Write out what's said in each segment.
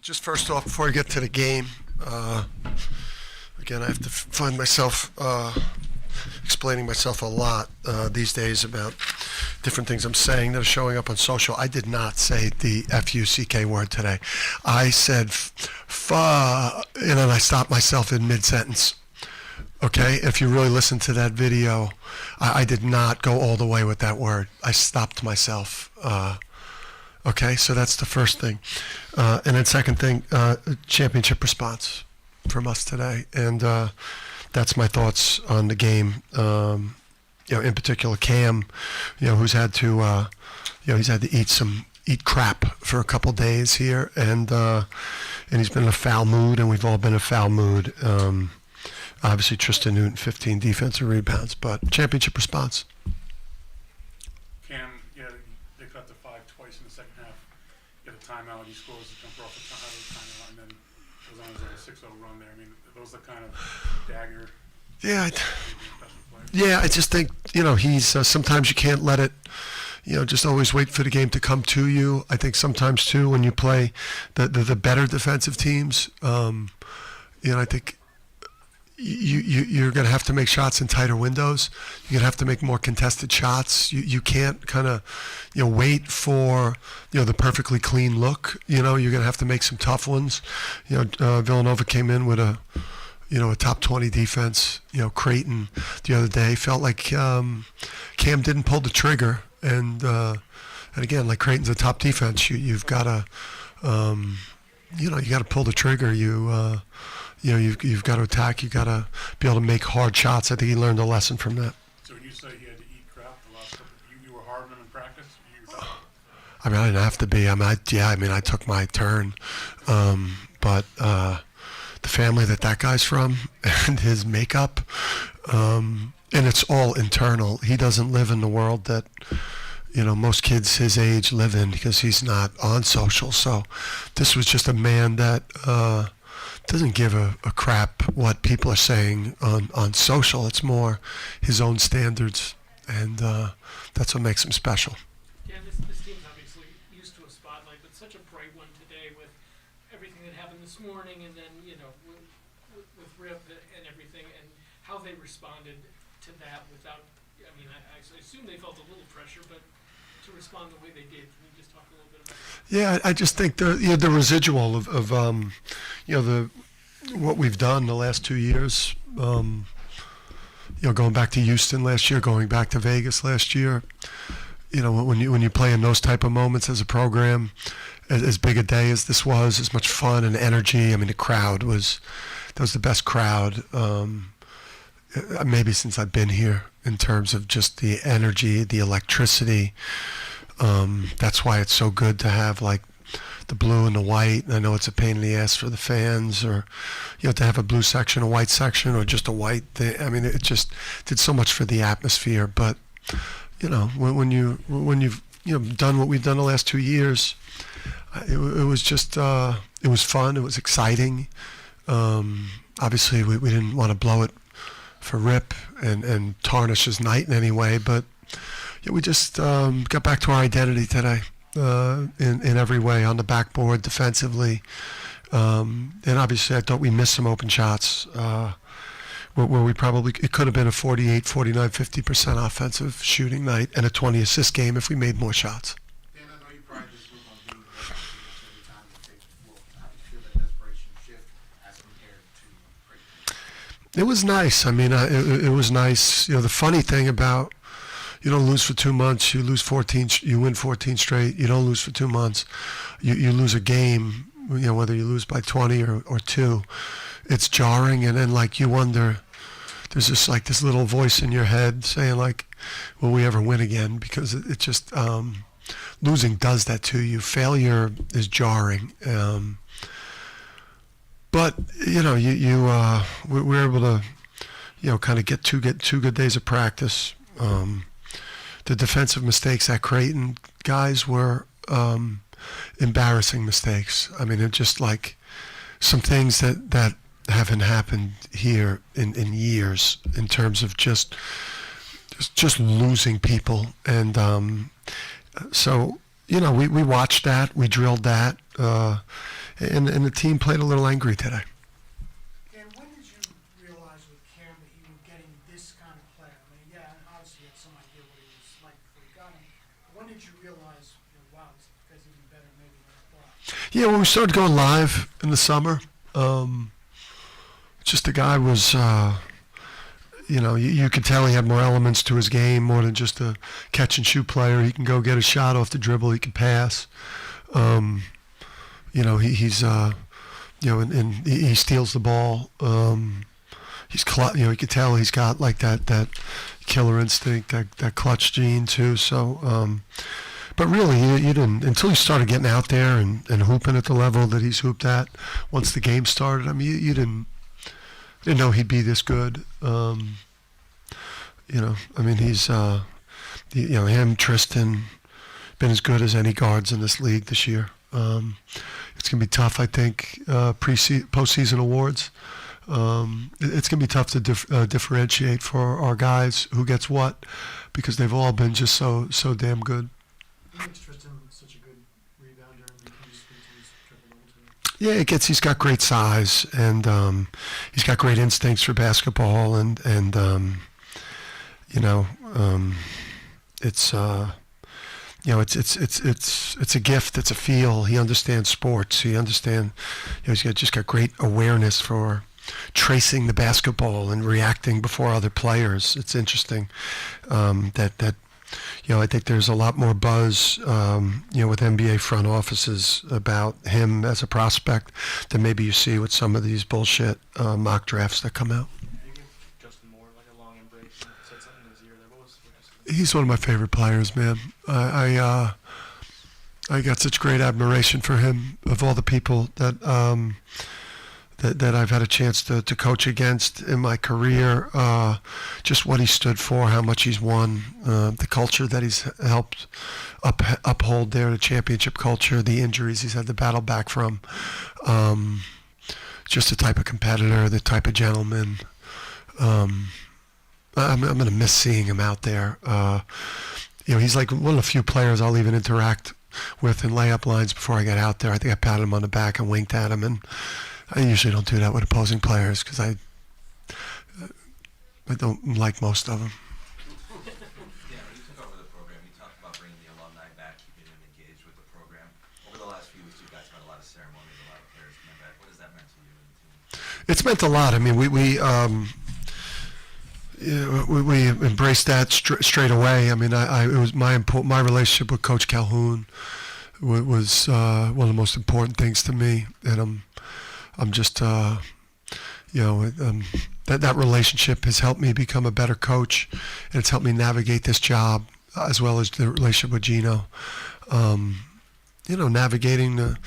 Just first off, before I get to the game, again, I have to find myself explaining myself a lot these days about different things I'm saying that are showing up on social. I did not say the F-U-C-K word today. I said and then I stopped myself in mid-sentence. Okay, if you really listen to that video, I did not go all the way with that word. I stopped myself. Okay, so that's the first thing. And then second thing, championship response from us today. And that's my thoughts on the game. In particular, Cam, who's had to, he's had to eat crap for a couple days here. And he's been in a foul mood, and we've all been in a foul mood. Obviously, Tristan Newton, 15 defensive rebounds, but championship response. Cam, they cut to 5 twice in the second half. Get a timeout, he scores the jumper off the timeout, and then goes on his 6-0 run there. I mean, those are the kind of dagger. I just think, he's sometimes you can't let it, just always wait for the game to come to you. I think sometimes, too, when you play the better defensive teams, I think you're going to have to make shots in tighter windows. You're going to have to make more contested shots. You can't kind of, wait for, the perfectly clean look. You're going to have to make some tough ones. Villanova came in with a top 20 defense. Creighton the other day felt like Cam didn't pull the trigger. And again, like Creighton's a top defense. You've got to, you got to pull the trigger. You've got to attack. You've got to be able to make hard shots. I think he learned a lesson from that. So when you say he had to eat crap the last couple, you were hard on him in practice? I didn't have to be. I took my turn. But the family that guy's from and his makeup, and it's all internal. He doesn't live in the world that, most kids his age live in because he's not on social. So this was just a man that doesn't give a crap what people are saying on social. It's more his own standards, and that's what makes him special. Yeah, this team's obviously used to a spotlight, but such a bright one today with everything that happened this morning, and then with Rip and everything, and how they responded to that without. I assume they felt a little pressure, but to respond the way they did, can you just talk a little bit about that? Yeah, I just think the residual of what we've done the last 2 years, going back to Houston last year, going back to Vegas last year, when you play in those type of moments as a program, as big a day as this was, as much fun and energy. The crowd was the best crowd maybe since I've been here in terms of just the energy, the electricity. That's why it's so good to have like the blue and the white. I know it's a pain in the ass for the fans, or to have a blue section, a white section, or just a white thing. It just did so much for the atmosphere. But when you've done what we've done the last 2 years, it was just it was fun. It was exciting. Obviously, we didn't want to blow it for Rip and tarnish his night in any way, but we just got back to our identity today. In every way, on the backboard, defensively, and obviously I thought we missed some open shots where we probably, it could have been a 48, 49, 50% offensive shooting night and a 20 assist game if we made more shots. Dan, I know you pride this group on being every time you take the floor. How do you feel that desperation shift as compared to Creighton? It was nice. It was nice. The funny thing about, you don't lose for 2 months. You lose 14. You win 14 straight. You don't lose for 2 months. You lose a game. Whether you lose by 20 or 2, it's jarring. And then you wonder. There's just this little voice in your head saying will we ever win again? Because it just losing does that to you. Failure is jarring. But we're able to kind of get two good days of practice. The defensive mistakes at Creighton, guys, were embarrassing mistakes. It's just some things that haven't happened here in years in terms of just losing people. And so, we watched that, we drilled that, and the team played a little angry today. And when did you realize with Cam that you were getting this kind of player? I mean, yeah, obviously you had some idea what he was like before you got him. But when did you realize, wow, this guy's even better maybe than I thought? Yeah, when we started going live in the summer, just the guy was, you could tell he had more elements to his game, more than just a catch and shoot player. He can go get a shot off the dribble. He can pass. He's and he steals the ball. You could tell he's got like that killer instinct, that clutch gene too. So, but really, you didn't until he started getting out there and hooping at the level that he's hooped at. Once the game started, I mean, you didn't know he'd be this good. He's him, Tristan, been as good as any guards in this league this year. It's gonna be tough, I think. Postseason awards. It's gonna be tough to differentiate for our guys who gets what, because they've all been just so damn good. What makes Tristan such a good rebounder? And can you speak to his triple double too? Yeah, he's got great size, and he's got great instincts for basketball, and it's it's a gift. It's a feel. He understands sports. He understands. He's just got great awareness for tracing the basketball and reacting before other players. It's interesting that I think there's a lot more buzz with NBA front offices about him as a prospect than maybe you see with some of these bullshit mock drafts that come out. You give Justin Moore like a long embrace and said something in his ear there. What was Justin? He's one of my favorite players, man. I got such great admiration for him. Of all the people that that I've had a chance to coach against in my career, just what he stood for, how much he's won, the culture that he's helped uphold there, the championship culture, the injuries he's had to battle back from, just the type of competitor, the type of gentleman. I'm going to miss seeing him out there. He's like one of the few players I'll even interact with in layup lines before I get out there. I think I patted him on the back and winked at him, and I usually don't do that with opposing players because I don't like most of them. Yeah, when you took over the program, you talked about bringing the alumni back, keeping them engaged with the program. Over the last few weeks, you guys had a lot of ceremonies, a lot of players coming back. What has that meant to you and the team? It's meant a lot. I mean, we embraced that straight away. I mean, it was my relationship with Coach Calhoun was one of the most important things to me, and I'm just that relationship has helped me become a better coach, and it's helped me navigate this job as well as the relationship with Gino. Navigating the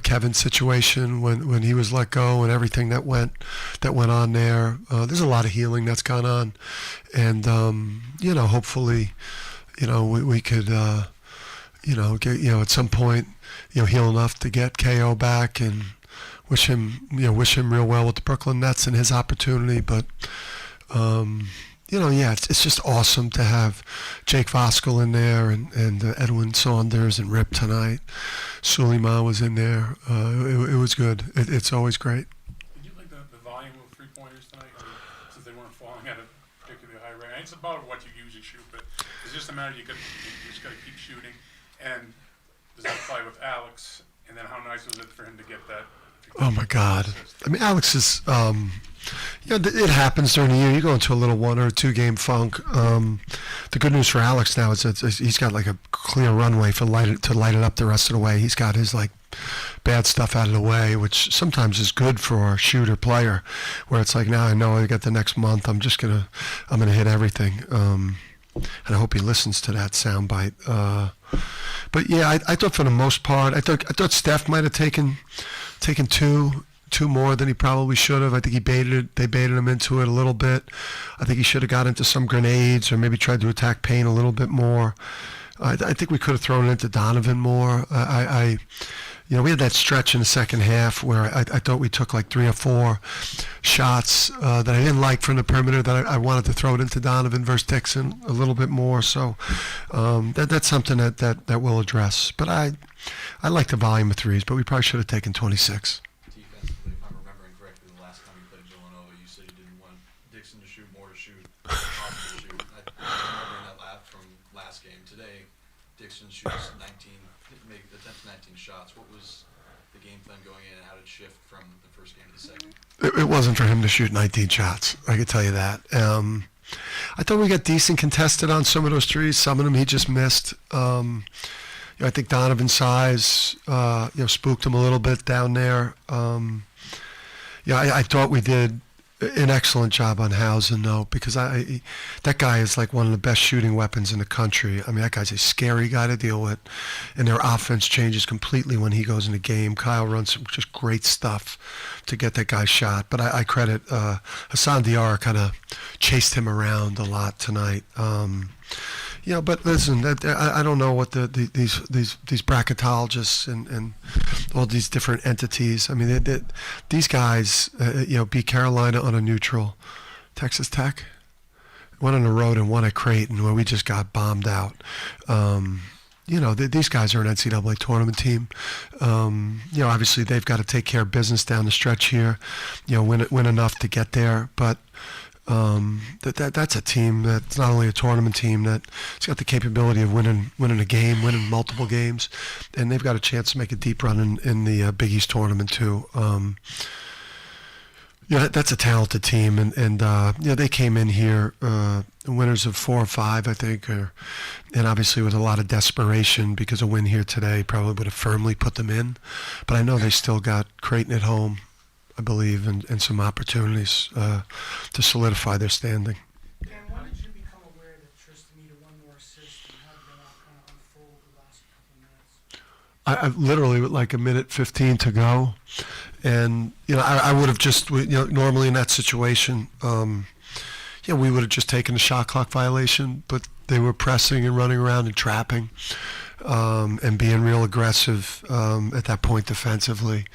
Kevin's situation when he was let go and everything that went on there. There's a lot of healing that's gone on, and hopefully, we could get at some point heal enough to get KO back and wish him real well with the Brooklyn Nets and his opportunity. But it's just awesome to have Jake Voskuhl in there and Edwin Saunders and Rip tonight. Suleiman was in there. It was good. It's always great. Did you like the volume of three-pointers tonight? I mean, since they weren't falling at a particularly high rate. It's about what you usually shoot, but it's just a matter you just got to keep shooting. And does that apply with Alex? And then how nice was it for him to get that? Oh my God! I mean, Alex is. It happens during the year. You go into a little 1 or 2 game funk. The good news for Alex now is that he's got like a clear runway to light it up the rest of the way. He's got his like bad stuff out of the way, which sometimes is good for a shooter player, where it's like, now I know I got the next month. I'm gonna hit everything. And I hope he listens to that soundbite. But yeah, I thought for the most part, I thought Steph might have taken two more than he probably should have. I think they baited him into it a little bit. I think he should have got into some grenades or maybe tried to attack Payne a little bit more. I think we could have thrown it into Donovan more. You know, we had that stretch in the second half where I thought we took like 3 or 4 shots that I didn't like from the perimeter that I wanted to throw it into Donovan versus Dixon a little bit more. So that's something that we'll address. But I like the volume of threes, but we probably should have taken 26. Defensively, if I'm remembering correctly, the last time you played Villanova, you said you didn't want Dixon to shoot, more to shoot, Thompson to shoot. I'm remembering that lap from last game. Today, Dixon shoots 19, attempts 19 shots. What was the game plan going in, and how did it shift from the first game to the second? It wasn't for him to shoot 19 shots. I can tell you that. I thought we got decent contested on some of those threes. Some of them he just missed. I think Donovan's size, spooked him a little bit down there. I thought we did an excellent job on Housen, though, because that guy is like one of the best shooting weapons in the country. I mean, that guy's a scary guy to deal with, and their offense changes completely when he goes in the game. Kyle runs some just great stuff to get that guy shot, but I credit Hassan Diarra kind of chased him around a lot tonight. But listen, I don't know what these bracketologists and all these different entities. I mean, these guys, beat Carolina on a neutral, Texas Tech went on the road and won at Creighton where we just got bombed out. These guys are an NCAA tournament team. Obviously they've got to take care of business down the stretch here. Win enough to get there, but. That's a team that's not only a tournament team that's got the capability of winning a game, winning multiple games, and they've got a chance to make a deep run in the Big East tournament too. That's a talented team, and they came in here winners of 4 or 5, I think, and obviously with a lot of desperation because a win here today probably would have firmly put them in. But I know they still got Creighton at home, I believe, and some opportunities to solidify their standing. Dan, when did you become aware that Tristan needed one more assist, and how did that all kind of unfold the last couple of minutes? I literally with like a minute 15 to go, and I would have just normally in that situation, we would have just taken a shot clock violation, but they were pressing and running around and trapping, and being real aggressive at that point defensively.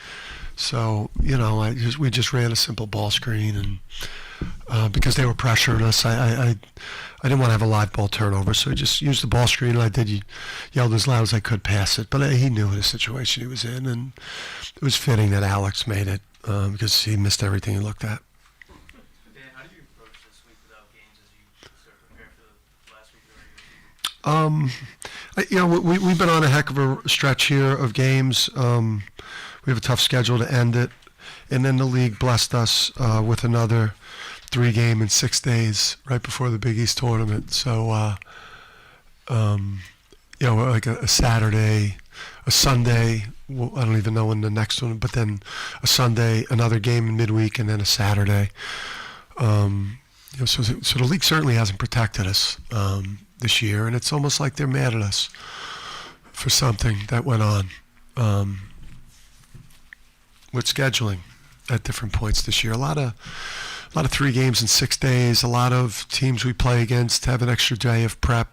So, we just ran a simple ball screen, and because they were pressuring us, I didn't want to have a live ball turnover, so I just used the ball screen, and I did yelled as loud as I could pass it. But he knew the situation he was in, and it was fitting that Alex made it because he missed everything he looked at. Dan, how do you approach this week without games as you sort of prepare for the last week of the regular season? We've been on a heck of a stretch here of games. We have a tough schedule to end it, and then the league blessed us with another 3-game in 6 days right before the Big East tournament. So, like a Saturday, a Sunday. Well, I don't even know when the next one, but then a Sunday, another game in midweek, and then a Saturday. So the league certainly hasn't protected us this year, and it's almost like they're mad at us for something that went on. With scheduling at different points this year, a lot of 3 games in 6 days. A lot of teams we play against have an extra day of prep.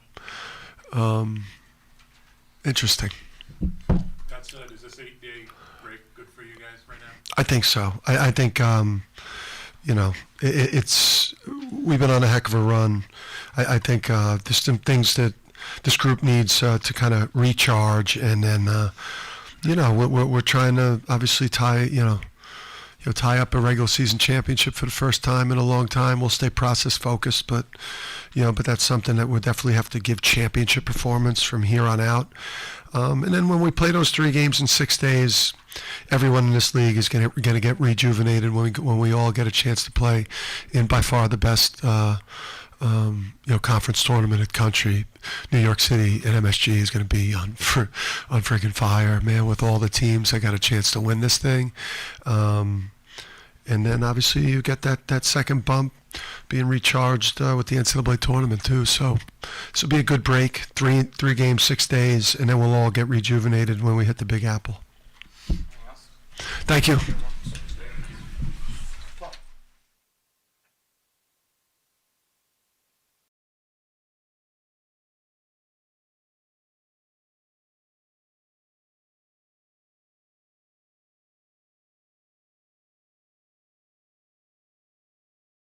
Interesting. That said, is this 8-day break good for you guys right now? I think so. I think it's we've been on a heck of a run. I think there's some things that this group needs to kind of recharge, and then. We're trying to obviously tie up a regular season championship for the first time in a long time. We'll stay process focused, but that's something that we'll definitely have to give championship performance from here on out. And then when we play those 3 games in 6 days, everyone in this league is going to get rejuvenated when we all get a chance to play in by far the best conference tournament in the country. New York City and MSG is going to be on freaking fire, man, with all the teams. I got a chance to win this thing. And then obviously you get that second bump being recharged with the NCAA tournament too. So this will be a good break, 3 games, 6 days, and then we'll all get rejuvenated when we hit the Big Apple. Thank you.